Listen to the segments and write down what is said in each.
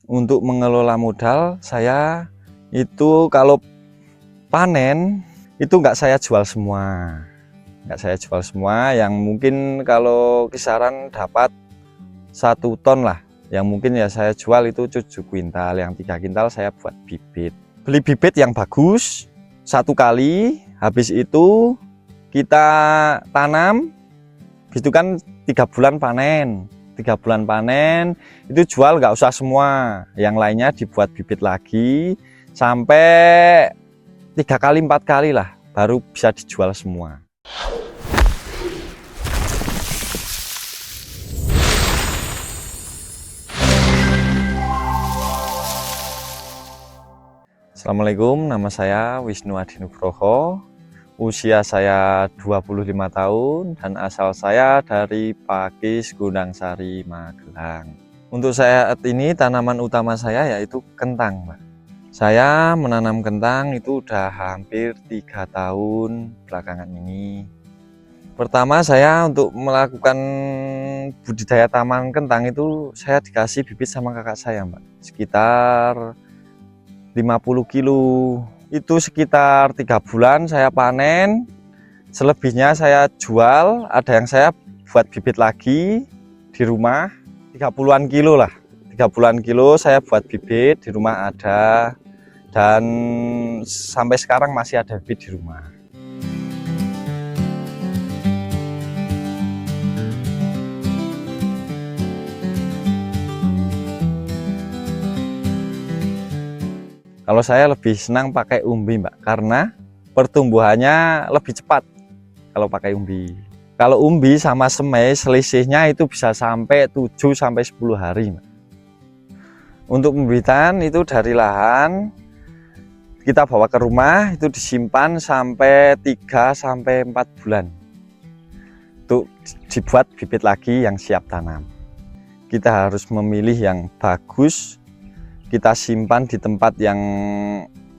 Untuk mengelola modal, saya itu kalau panen itu nggak saya jual semua. Yang mungkin kalau kisaran dapat 1 ton lah, yang mungkin ya saya jual itu 7 kuintal, yang 3 kuintal saya buat bibit. Beli bibit yang bagus 1 kali, habis itu kita tanam, itu kan 3 bulan panen. 3 bulan panen itu jual nggak usah semua, yang lainnya dibuat bibit lagi sampai 3 kali 4 kali lah baru bisa dijual semua. Assalamualaikum, nama saya Wisnu Adi Nugroho. Usia saya 25 tahun dan asal saya dari Pakis, Gondang Sari, Magelang. Untuk saat ini tanaman utama saya yaitu kentang, Mbak. Saya menanam kentang itu udah hampir 3 tahun belakangan ini. Pertama saya untuk melakukan budidaya taman kentang itu saya dikasih bibit sama kakak saya, Mbak. Sekitar 50 kilo. Itu sekitar 3 bulan saya panen, selebihnya saya jual, ada yang saya buat bibit lagi di rumah, 30-an kilo lah, 30-an kilo saya buat bibit di rumah ada, dan sampai sekarang masih ada bibit di rumah. Kalau saya lebih senang pakai umbi, Mbak, karena pertumbuhannya lebih cepat kalau pakai umbi. Kalau umbi sama semai selisihnya itu bisa sampai 7-10 hari, Mbak. Untuk pembibitan itu dari lahan kita bawa ke rumah, itu disimpan sampai 3-4 bulan untuk dibuat bibit lagi yang siap tanam. Kita harus memilih yang bagus, kita simpan di tempat yang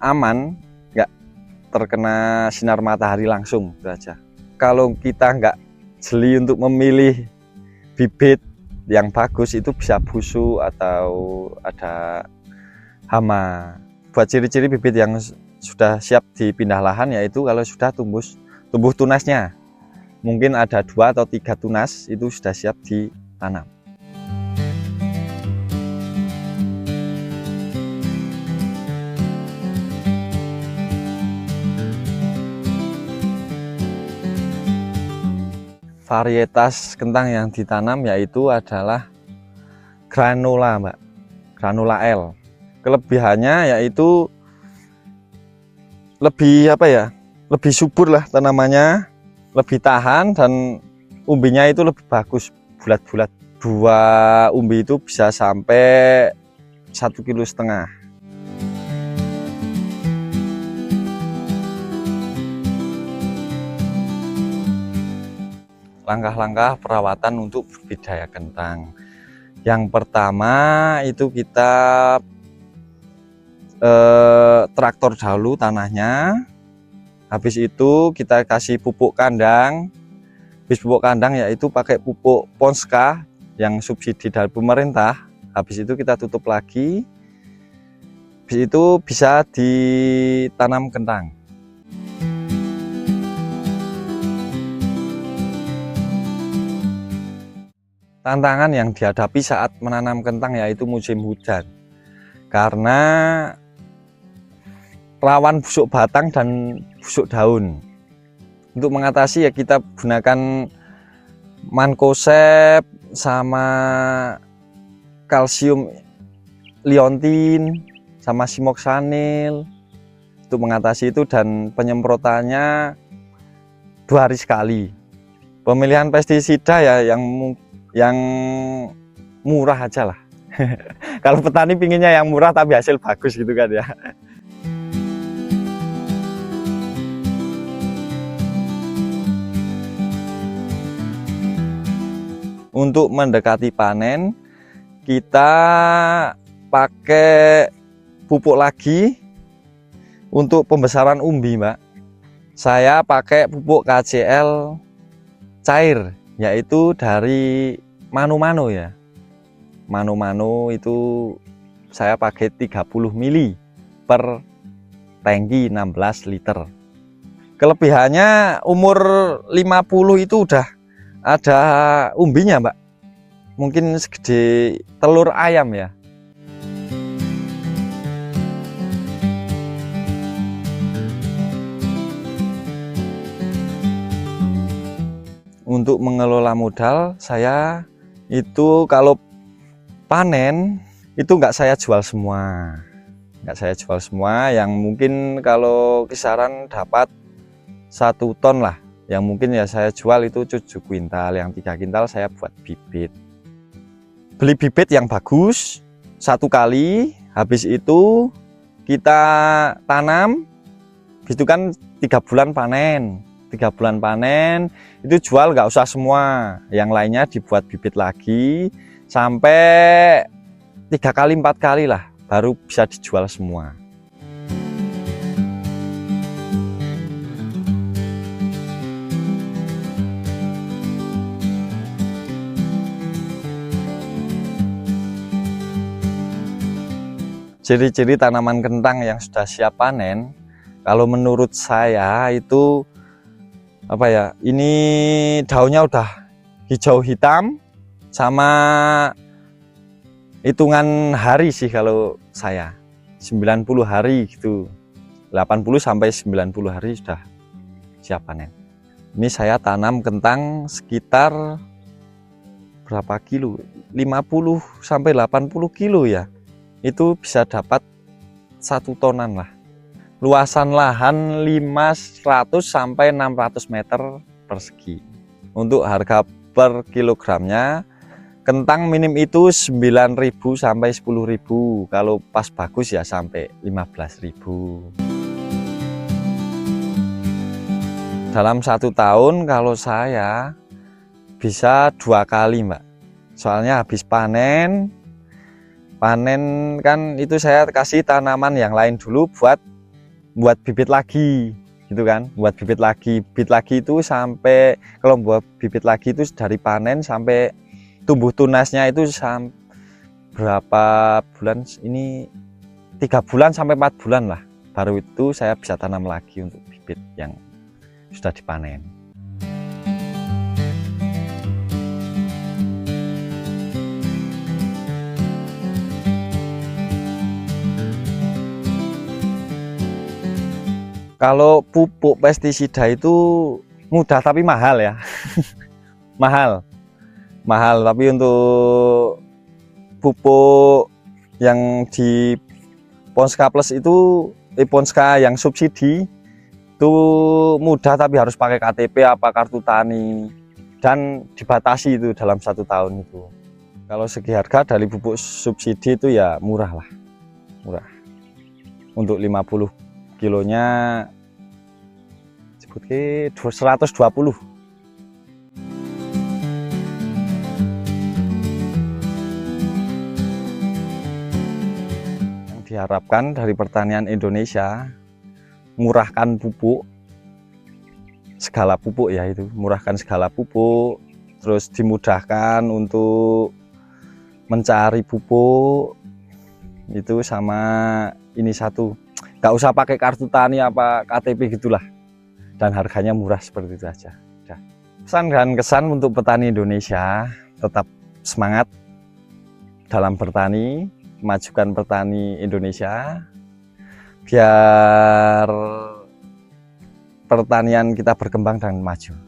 aman, nggak terkena sinar matahari langsung, itu aja. Kalau kita nggak jeli untuk memilih bibit yang bagus, itu bisa busuk atau ada hama. Buat ciri-ciri bibit yang sudah siap dipindah lahan yaitu kalau sudah tumbuh tunasnya, mungkin ada 2 atau 3 tunas itu sudah siap ditanam. Varietas kentang yang ditanam yaitu adalah granula, Mbak, granula L. Kelebihannya yaitu lebih subur lah tanamannya, lebih tahan, dan umbinya itu lebih bagus, bulat-bulat. 2 umbi itu bisa sampai 1,5 kilo. Langkah-langkah perawatan untuk budidaya kentang. Yang pertama itu kita traktor dahulu tanahnya, habis itu kita kasih pupuk kandang. Habis pupuk kandang yaitu pakai pupuk Ponska yang subsidi dari pemerintah. Habis itu kita tutup lagi, habis itu bisa ditanam kentang. Tantangan yang dihadapi saat menanam kentang yaitu musim hujan, karena rawan busuk batang dan busuk daun. Untuk mengatasi ya kita gunakan mancozeb sama kalsium liontin sama simoksanil untuk mengatasi itu, dan penyemprotannya 2 hari sekali. Pemilihan pestisida ya yang murah aja lah. Kalau petani pinginnya yang murah tapi hasil bagus gitu kan ya. Untuk mendekati panen kita pakai pupuk lagi. Untuk pembesaran umbi, Mbak, saya pakai pupuk KCL cair, yaitu dari Manu-Manu ya. Manu-Manu itu saya pakai 30 mili per tangki 16 liter. Kelebihannya umur 50 itu udah ada umbinya, Mbak. Mungkin segede telur ayam ya. Untuk mengelola modal, saya itu kalau panen itu nggak saya jual semua. Yang mungkin kalau kisaran dapat 1 ton lah, yang mungkin ya saya jual itu 7 kuintal, yang 3 kuintal saya buat bibit. Beli bibit yang bagus 1 kali, habis itu kita tanam, itu kan 3 bulan panen. 3 bulan panen itu jual nggak usah semua, yang lainnya dibuat bibit lagi sampai 3 kali 4 kali lah baru bisa dijual semua. Ciri-ciri tanaman kentang yang sudah siap panen, kalau menurut saya itu apa ya, ini daunnya udah hijau hitam, sama hitungan hari sih kalau saya 90 hari gitu, 80 sampai 90 hari sudah siap panen. Ini saya tanam kentang sekitar berapa kilo, 50 sampai 80 kilo ya, itu bisa dapat 1 tonan lah. Luasan lahan 500 sampai 600 meter persegi. Untuk harga per kilogramnya, kentang minim itu 9.000 sampai 10.000. Kalau pas bagus ya sampai 15.000. Dalam 1 tahun kalau saya bisa 2 kali, Mbak. Soalnya habis panen kan itu saya kasih tanaman yang lain dulu buat bibit lagi gitu kan, buat bibit lagi itu sampai, kalau buat bibit lagi itu dari panen sampai tumbuh tunasnya itu berapa bulan, ini 3 bulan sampai 4 bulan lah, baru itu saya bisa tanam lagi untuk bibit yang sudah dipanen. Kalau pupuk pestisida itu mudah tapi mahal ya. mahal tapi untuk pupuk yang di Ponska Plus itu, Ponska yang subsidi itu mudah tapi harus pakai KTP apa kartu tani, dan dibatasi itu dalam 1 tahun itu. Kalau segi harga dari pupuk subsidi itu ya murah lah, untuk 50 kilonya sebutke 120. Yang diharapkan dari pertanian Indonesia, murahkan pupuk, segala pupuk ya, itu murahkan segala pupuk, terus dimudahkan untuk mencari pupuk itu, sama ini satu, nggak usah pakai kartu tani apa KTP gitulah, dan harganya murah, seperti itu aja. Udah. Pesan dan kesan untuk petani Indonesia, tetap semangat dalam bertani, majukan petani Indonesia biar pertanian kita berkembang dan maju.